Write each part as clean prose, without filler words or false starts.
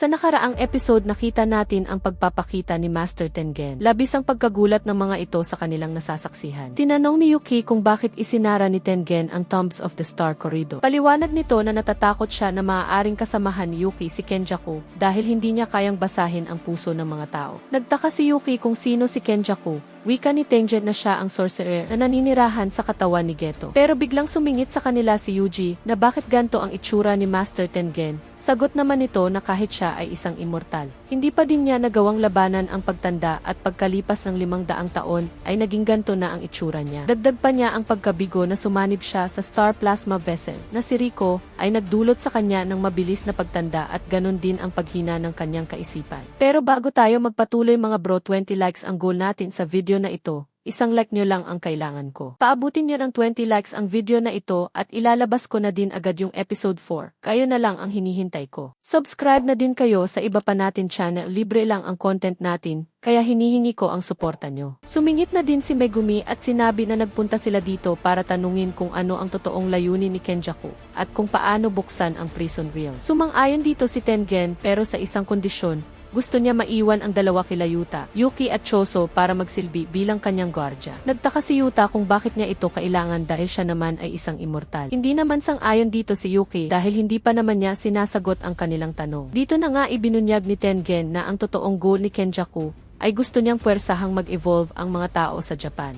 Sa nakaraang episode nakita natin ang pagpapakita ni Master Tengen. Labis ang pagkagulat ng mga ito sa kanilang nasasaksihan. Tinanong ni Yuki kung bakit isinara ni Tengen ang Tombs of the Star Corridor. Paliwanag nito na natatakot siya na maaaring kasamahan ni Yuki si Kenjaku dahil hindi niya kayang basahin ang puso ng mga tao. Nagtaka si Yuki kung sino si Kenjaku. Wika ni Tengen na siya ang sorcerer na naninirahan sa katawan ni Geto. Pero biglang sumingit sa kanila si Yuji na bakit ganto ang itsura ni Master Tengen. Sagot naman nito na kahit siya ay isang immortal, hindi pa din niya nagawang labanan ang pagtanda at pagkalipas ng 500 taon ay naging ganto na ang itsura niya. Dagdag pa niya ang pagkabigo na sumanib siya sa Star Plasma Vessel na si Rico ay nagdulot sa kanya ng mabilis na pagtanda at ganon din ang paghina ng kanyang kaisipan. Pero bago tayo magpatuloy mga bro, 20 likes ang goal natin sa video na ito. Isang like nyo lang ang kailangan ko. Paabutin nyo ng 20 likes ang video na ito at ilalabas ko na din agad yung episode 4. Kayo na lang ang hinihintay ko. Subscribe na din kayo sa iba pa natin channel. Libre lang ang content natin, kaya hinihingi ko ang suporta nyo. Sumingit na din si Megumi at sinabi na nagpunta sila dito para tanungin kung ano ang totoong layunin ni Kenjaku at kung paano buksan ang prison rail. Sumang-ayon dito si Tengen pero sa isang kondisyon. Gusto niya maiwan ang dalawa kila Yuta, Yuki at Choso para magsilbi bilang kanyang gwardya. Nagtaka si Yuta kung bakit niya ito kailangan dahil siya naman ay isang immortal. Hindi naman sang-ayon dito si Yuki dahil hindi pa naman niya sinasagot ang kanilang tanong. Dito na nga ibinunyag ni Tengen na ang totoong goal ni Kenjaku ay gusto niyang puwersahang mag-evolve ang mga tao sa Japan.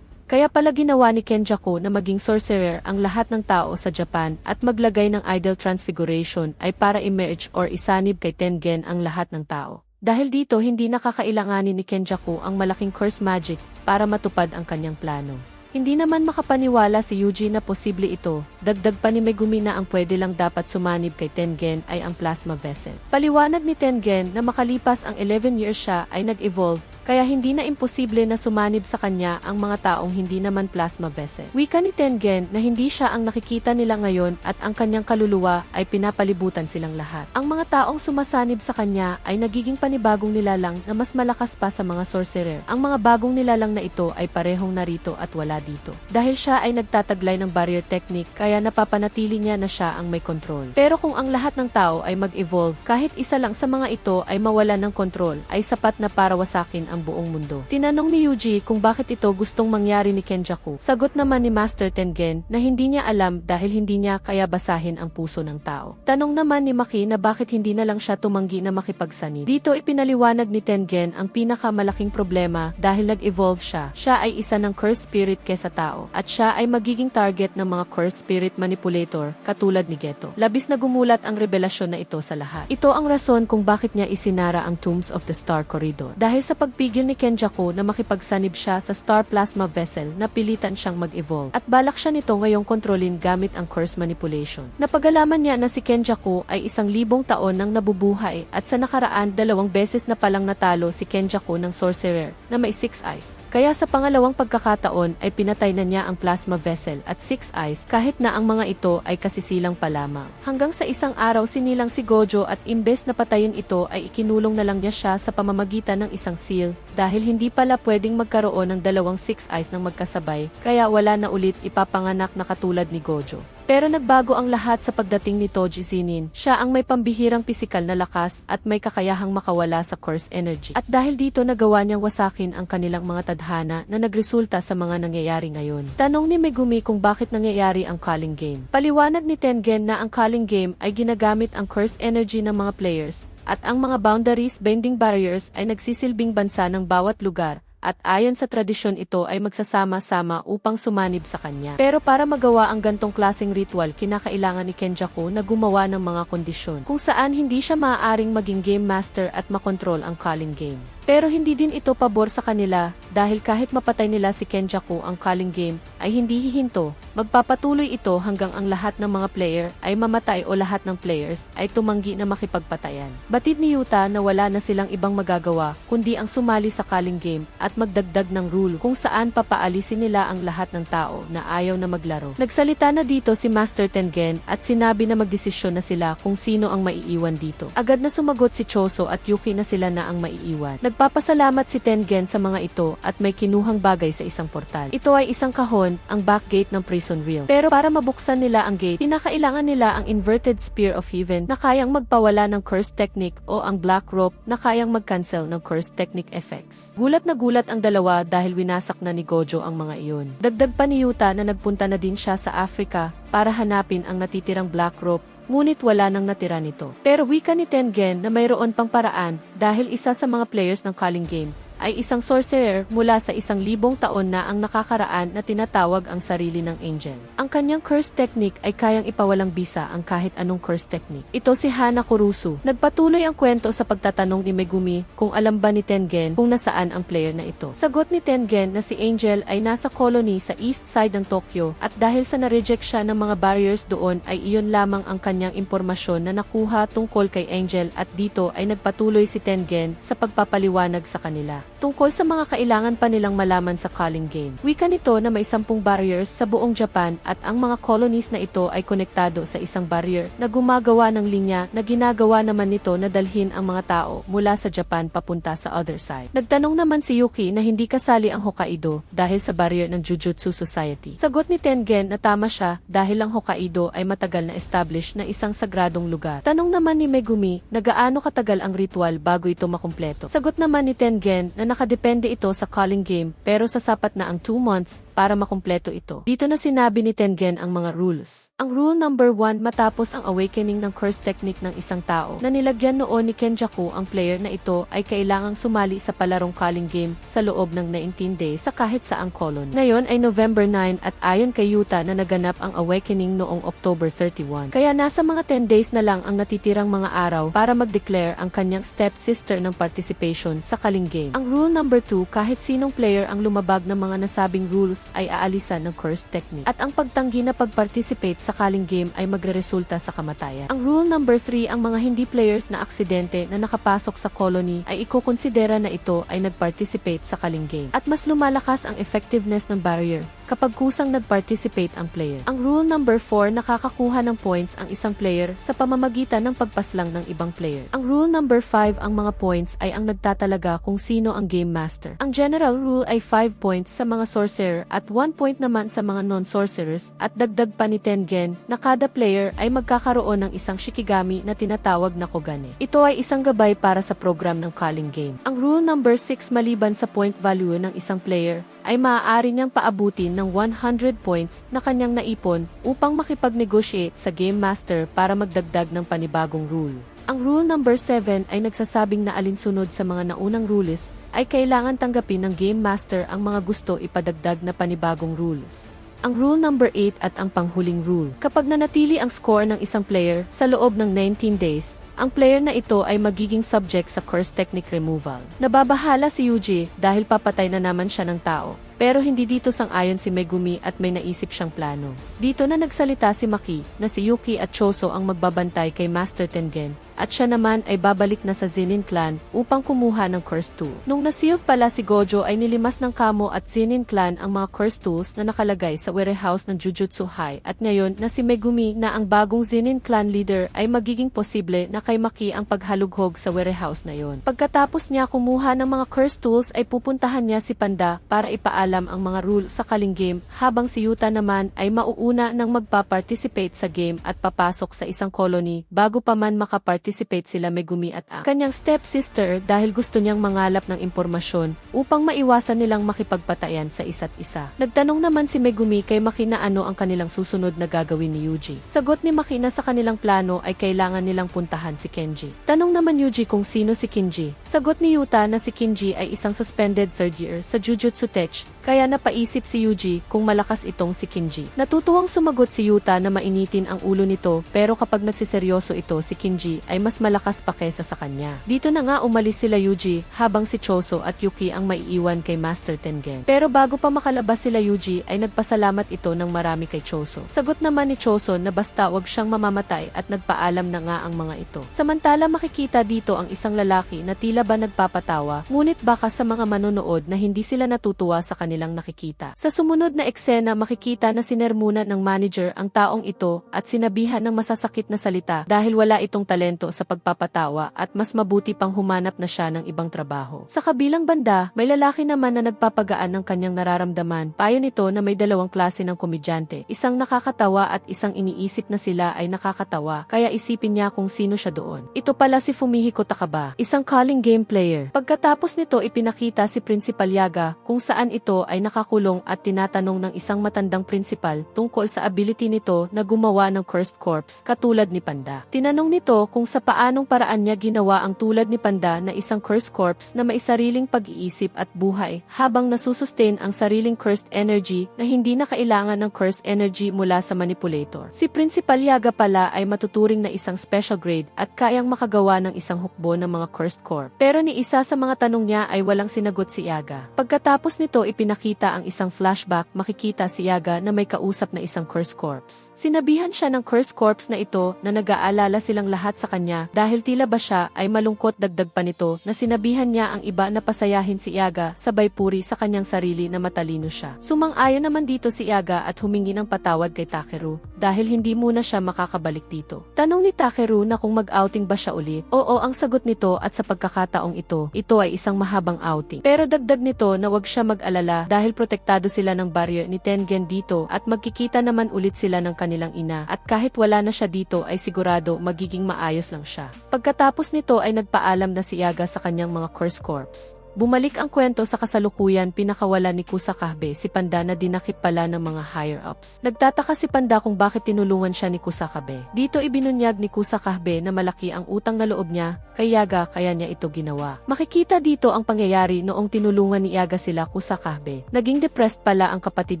Kaya pala ginawa ni Kenjaku na maging sorcerer ang lahat ng tao sa Japan at maglagay ng idol transfiguration ay para emerge or isanib kay Tengen ang lahat ng tao. Dahil dito hindi nakakailanganin ni Kenjaku ang malaking curse magic para matupad ang kanyang plano. Hindi naman makapaniwala si Yuji na posible ito, dagdag pa ni Megumi na ang pwede lang dapat sumanib kay Tengen ay ang plasma vessel. Paliwanag ni Tengen na makalipas ang 11 years siya ay nag-evolve, kaya hindi na imposible na sumanib sa kanya ang mga taong hindi naman plasma vessel. Wika ni Tengen na hindi siya ang nakikita nila ngayon at ang kanyang kaluluwa ay pinapalibutan silang lahat. Ang mga taong sumasanib sa kanya ay nagiging panibagong nilalang na mas malakas pa sa mga sorcerer. Ang mga bagong nilalang na ito ay parehong narito at wala dito. Dahil siya ay nagtataglay ng barrier technique kaya napapanatili niya na siya ang may control. Pero kung ang lahat ng tao ay mag-evolve, kahit isa lang sa mga ito ay mawalan ng control, ay sapat na para wasakin ang buong mundo. Tinanong ni Yuji kung bakit ito gustong mangyari ni Kenjaku. Sagot naman ni Master Tengen na hindi niya alam dahil hindi niya kaya basahin ang puso ng tao. Tanong naman ni Maki na bakit hindi na lang siya tumanggi na makipagsanib. Dito ipinaliwanag ni Tengen ang pinakamalaking problema dahil nag-evolve siya. Siya ay isa ng curse spirit kesa tao at siya ay magiging target ng mga curse spirit manipulator katulad ni Geto. Labis na gumulat ang revelasyon na ito sa lahat. Ito ang rason kung bakit niya isinara ang Tombs of the Star Corridor. Dahil sa pigil ni Kenjaku na makipagsanib siya sa Star Plasma Vessel, napilitan siyang mag-evolve. At balak siya nito ngayong kontrolin gamit ang curse manipulation. Napagalaman niya na si Kenjaku ay 1,000 taon nang nabubuhay at sa nakaraan 2 beses na palang natalo si Kenjaku ng sorcerer na may 6 eyes. Kaya sa pangalawang pagkakataon ay pinatay na niya ang Plasma Vessel at 6 eyes kahit na ang mga ito ay kasisilang pa lamang. Hanggang sa isang araw sinilang si Gojo at imbes na patayin ito ay ikinulong na lang niya siya sa pamamagitan ng isang seal. Dahil hindi pala pwedeng magkaroon ng 2 6 eyes ng magkasabay, kaya wala na ulit ipapanganak na katulad ni Gojo. Pero nagbago ang lahat sa pagdating ni Toji Zinin. Siya ang may pambihirang pisikal na lakas at may kakayahang makawala sa curse energy. At dahil dito nagawa niyang wasakin ang kanilang mga tadhana na nagresulta sa mga nangyayari ngayon. Tanong ni Megumi kung bakit nangyayari ang Calling Game. Paliwanag ni Tengen na ang Calling Game ay ginagamit ang curse energy ng mga players at ang mga boundaries bending barriers ay nagsisilbing bansa ng bawat lugar. At ayon sa tradisyon ito ay magsasama-sama upang sumanib sa kanya. Pero para magawa ang gantong klaseng ritual, kinakailangan ni Kenjaku na gumawa ng mga kondisyon kung saan hindi siya maaaring maging game master at makontrol ang Calling Game. Pero hindi din ito pabor sa kanila dahil kahit mapatay nila si Kenjaku ang Calling Game ay hindi hihinto. Magpapatuloy ito hanggang ang lahat ng mga player ay mamatay o lahat ng players ay tumanggi na makipagpatayan. Batid ni Yuta na wala na silang ibang magagawa kundi ang sumali sa Calling Game at magdagdag ng rule kung saan papaalisin nila ang lahat ng tao na ayaw na maglaro. Nagsalita na dito si Master Tengen at sinabi na magdesisyon na sila kung sino ang maiiwan dito. Agad na sumagot si Choso at Yuki na sila na ang maiiwan. Nagpapasalamat si Tengen sa mga ito at may kinuhang bagay sa isang portal. Ito ay isang kahon, ang back gate ng prison realm. Pero para mabuksan nila ang gate, kinakailangan nila ang inverted spear of heaven na kayang magpawala ng curse technique o ang black rope na kayang mag-cancel ng curse technique effects. Gulat na gulat ang dalawa dahil winasak na ni Gojo ang mga iyon. Dagdag pa ni Yuta na nagpunta na din siya sa Africa para hanapin ang natitirang black rope. Ngunit wala nang natira nito. Pero wika ni Tengen na mayroon pang paraan dahil isa sa mga players ng Calling Game ay isang sorcerer mula sa 1,000 taon na ang nakakaraan na tinatawag ang sarili ng angel. Ang kanyang curse technique ay kayang ipawalang bisa ang kahit anong curse technique. Ito si Hana Kurusu. Nagpatuloy ang kwento sa pagtatanong ni Megumi kung alam ba ni Tengen kung nasaan ang player na ito. Sagot ni Tengen na si Angel ay nasa colony sa east side ng Tokyo at dahil sa na-reject siya ng mga barriers doon ay iyon lamang ang kanyang impormasyon na nakuha tungkol kay Angel at dito ay nagpatuloy si Tengen sa pagpapaliwanag sa kanila tungkol sa mga kailangan pa nilang malaman sa Calling Game. Wika nito na may 10 barriers sa buong Japan at ang mga colonies na ito ay konektado sa isang barrier na gumagawa ng linya na ginagawa naman nito na dalhin ang mga tao mula sa Japan papunta sa other side. Nagtanong naman si Yuki na hindi kasali ang Hokkaido dahil sa barrier ng Jujutsu Society. Sagot ni Tengen na tama siya dahil ang Hokkaido ay matagal na established na isang sagradong lugar. Tanong naman ni Megumi na gaano katagal ang ritual bago ito makumpleto. Sagot naman ni Tengen na nakadepende ito sa Calling Game pero sasapat na ang 2 months para makumpleto ito. Dito na sinabi ni Tengen ang mga rules. Ang rule number 1 matapos ang awakening ng curse technique ng isang tao na nilagyan noon ni Kenjaku ang player na ito ay kailangang sumali sa palarong Calling Game sa loob ng 19 days sa kahit saang colony. Ngayon ay November 9 at ayon kay Yuta na naganap ang awakening noong October 31. Kaya nasa mga 10 days na lang ang natitirang mga araw para mag-declare ang kanyang stepsister ng participation sa Calling Game. Ang rule number 2, kahit sinong player ang lumabag ng mga nasabing rules ay aalisan ng curse technique. At ang pagtanggi na pag-participate sa Calling Game ay magreresulta sa kamatayan. Ang rule number 3, ang mga hindi players na aksidente na nakapasok sa colony ay ikukonsidera na ito ay nag-participate sa Calling Game. At mas lumalakas ang effectiveness ng barrier kapag kusang nag-participate ang player. Ang rule number 4, nakakakuha ng points ang isang player sa pamamagitan ng pagpaslang ng ibang player. Ang rule number 5, ang mga points ay ang nagtatalaga kung sino ang game master. Ang general rule ay 5 points sa mga sorcerer at 1 point naman sa mga non-sorcerers at dagdag pa ni Tengen na kada player ay magkakaroon ng isang shikigami na tinatawag na Kogane. Ito ay isang gabay para sa program ng Calling Game. Ang rule number 6, maliban sa point value ng isang player, ay maaari niyang paabutin ng 100 points na kanyang naipon upang makipag-negotiate sa Game Master para magdagdag ng panibagong rule. Ang rule number 7 ay nagsasabing na alinsunod sa mga naunang rules ay kailangan tanggapin ng Game Master ang mga gusto ipadagdag na panibagong rules. Ang rule number 8 at ang panghuling rule. Kapag nanatili ang score ng isang player sa loob ng 19 days, ang player na ito ay magiging subject sa curse technique removal. Nababahala si Yuji dahil papatay na naman siya ng tao. Pero hindi dito sang-ayon si Megumi at may naisip siyang plano. Dito na nagsalita si Maki na si Yuki at Choso ang magbabantay kay Master Tengen at siya naman ay babalik na sa Zenin Clan upang kumuha ng curse tool. Nung nasiyog pala si Gojo ay nilimas ng Kamo at Zenin Clan ang mga curse tools na nakalagay sa warehouse ng Jujutsu High at ngayon na si Megumi na ang bagong Zenin Clan leader ay magiging posible na kay Maki ang paghalughog sa warehouse na yon. Pagkatapos niya kumuha ng mga curse tools ay pupuntahan niya si Panda para ipaalam ang mga rule sa Calling Game habang si Yuta naman ay mauuna nang magpa-participate sa game at papasok sa isang colony bago pa man makaparticipate sila Megumi at ang kanyang stepsister dahil gusto niyang mangalap ng impormasyon upang maiwasan nilang makipagpatayan sa isa't isa. Nagtanong naman si Megumi kay Maki na ano ang kanilang susunod na gagawin ni Yuji. Sagot ni Maki na sa kanilang plano ay kailangan nilang puntahan si Kenji. Tanong naman Yuji kung sino si Kinji. Sagot ni Yuta na si Kinji ay isang suspended third year sa Jujutsu Tech, kaya napaisip si Yuji kung malakas itong si Kinji. Natutuwang sumagot si Yuta na mainitin ang ulo nito pero kapag nagsiseryoso ito si Kinji ay mas malakas pa kesa sa kanya. Dito na nga umalis sila Yuji habang si Choso at Yuki ang maiiwan kay Master Tengen. Pero bago pa makalabas sila Yuji ay nagpasalamat ito ng marami kay Choso. Sagot naman ni Choso na basta wag siyang mamamatay at nagpaalam na nga ang mga ito. Samantala makikita dito ang isang lalaki na tila ba nagpapatawa ngunit baka sa mga manonood na hindi sila natutuwa sa kanila kanilang nakikita. Sa sumunod na eksena makikita na sinermunan ng manager ang taong ito at sinabihan ng masasakit na salita dahil wala itong talento sa pagpapatawa at mas mabuti pang humanap na siya ng ibang trabaho. Sa kabilang banda, may lalaki naman na nagpapagaan ng kanyang nararamdaman. Payo nito na may dalawang klase ng komedyante, isang nakakatawa at isang iniisip na sila ay nakakatawa, kaya isipin niya kung sino siya doon. Ito pala si Fumihiko Takaba, isang calling game player. Pagkatapos nito ipinakita si Principal Yaga kung saan ito ay nakakulong at tinatanong ng isang matandang principal tungkol sa ability nito na gumawa ng cursed corpse katulad ni Panda. Tinanong nito kung sa paanong paraan niya ginawa ang tulad ni Panda na isang cursed corpse na may sariling pag-iisip at buhay habang nasusustain ang sariling cursed energy na hindi na kailangan ng cursed energy mula sa manipulator. Si Principal Yaga pala ay matuturing na isang special grade at kayang makagawa ng isang hukbo ng mga cursed corp. Pero ni isa sa mga tanong niya ay walang sinagot si Yaga. Pagkatapos nito ipinakita ang isang flashback, makikita si Yaga na may kausap na isang cursed corpse. Sinabihan siya ng cursed corpse na ito na nag-aalala silang lahat sa kanya dahil tila ba siya ay malungkot. Dagdag pa nito na sinabihan niya ang iba na pasayahin si Yaga sabay puri sa kanyang sarili na matalino siya. Sumang-ayon naman dito si Yaga at humingi ng patawad kay Takeru dahil hindi muna siya makakabalik dito. Tanong ni Takeru na kung mag-outing ba siya ulit. Oo ang sagot nito at sa pagkakataong ito ay isang mahabang outing. Pero dagdag nito na wag siya mag-alala dahil protektado sila ng barrier ni Tengen dito at magkikita naman ulit sila ng kanilang ina at kahit wala na siya dito ay sigurado magiging maayos lang siya. Pagkatapos nito ay nagpaalam na si Yaga sa kanyang mga cursed corpse. Bumalik ang kwento sa kasalukuyan, pinakawala ni Kusakabe si Panda na dinakip pala ng mga higher-ups. Nagtataka si Panda kung bakit tinulungan siya ni Kusakabe. Dito ibinunyag ni Kusakabe na malaki ang utang na loob niya kay Yaga kaya niya ito ginawa. Makikita dito ang pangyayari noong tinulungan ni Yaga sila Kusakabe. Naging depressed pala ang kapatid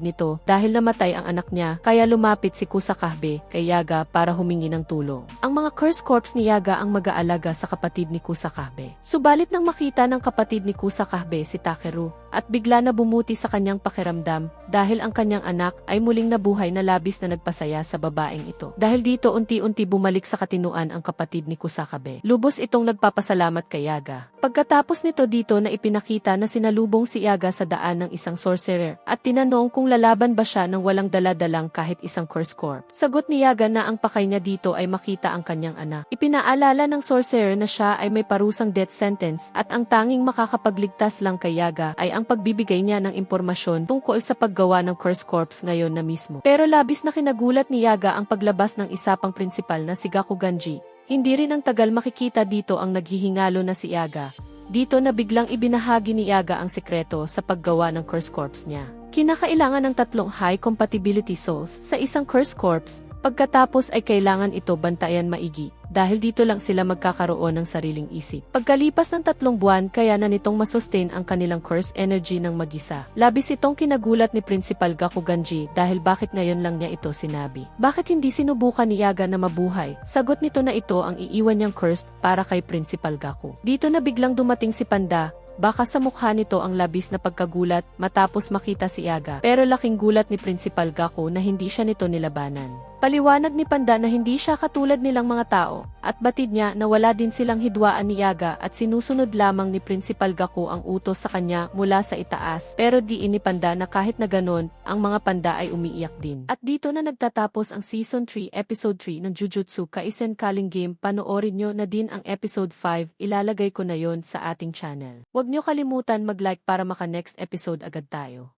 nito dahil namatay ang anak niya kaya lumapit si Kusakabe kay Yaga para humingi ng tulong. Ang mga cursed corpse ni Yaga ang mag-aalaga sa kapatid ni Kusakabe. Subalit nang makita ng kapatid ni Kusakabe si Takeru at bigla na bumuti sa kanyang pakiramdam dahil ang kanyang anak ay muling nabuhay na labis na nagpasaya sa babaeng ito. Dahil dito unti-unti bumalik sa katinuan ang kapatid ni Kusakabe. Lubos itong nagpapasalamat kay Yaga. Pagkatapos nito dito na ipinakita na sinalubong si Yaga sa daan ng isang sorcerer at tinanong kung lalaban ba siya ng walang dala-dalang kahit isang cursed corpse. Sagot ni Yaga na ang pakay niya dito ay makita ang kanyang anak. Ipinaalala ng sorcerer na siya ay may parusang death sentence at ang tanging makakapagligtas lang kay Yaga ay ang pagbibigay niya ng impormasyon tungkol sa paggawa ng cursed corpse ngayon na mismo. Pero labis na kinagulat ni Yaga ang paglabas ng isa pang principal na si Gakuganji. Hindi rin ang tagal makikita dito ang naghihingalo na si Yaga. Dito na biglang ibinahagi ni Yaga ang sekreto sa paggawa ng cursed corpse niya. Kinakailangan ng 3 high compatibility souls sa isang cursed corpse, pagkatapos ay kailangan ito bantayan maigi. Dahil dito lang sila magkakaroon ng sariling isip. Pagkalipas ng 3 buwan kaya na nitong masustain ang kanilang cursed energy ng mag-isa. Labis itong kinagulat ni Principal Gakuganji dahil bakit ngayon lang niya ito sinabi. Bakit hindi sinubukan ni Yaga na mabuhay? Sagot nito na ito ang iiwan niyang cursed para kay Principal Gaku. Dito na biglang dumating si Panda. Baka sa mukha nito ang labis na pagkagulat matapos makita si Yaga. Pero laking gulat ni Principal Gaku na hindi siya nito nilabanan. Paliwanag ni Panda na hindi siya katulad nilang mga tao, at batid niya na wala din silang hidwaan ni Yaga at sinusunod lamang ni Principal Gaku ang utos sa kanya mula sa itaas. Pero diin ni Panda na kahit na ganon, ang mga panda ay umiiyak din. At dito na nagtatapos ang Season 3 Episode 3 ng Jujutsu Kaisen Calling Game. Panoorin nyo na din ang Episode 5, ilalagay ko na yon sa ating channel. Huwag nyo kalimutan mag-like para maka-next episode agad tayo.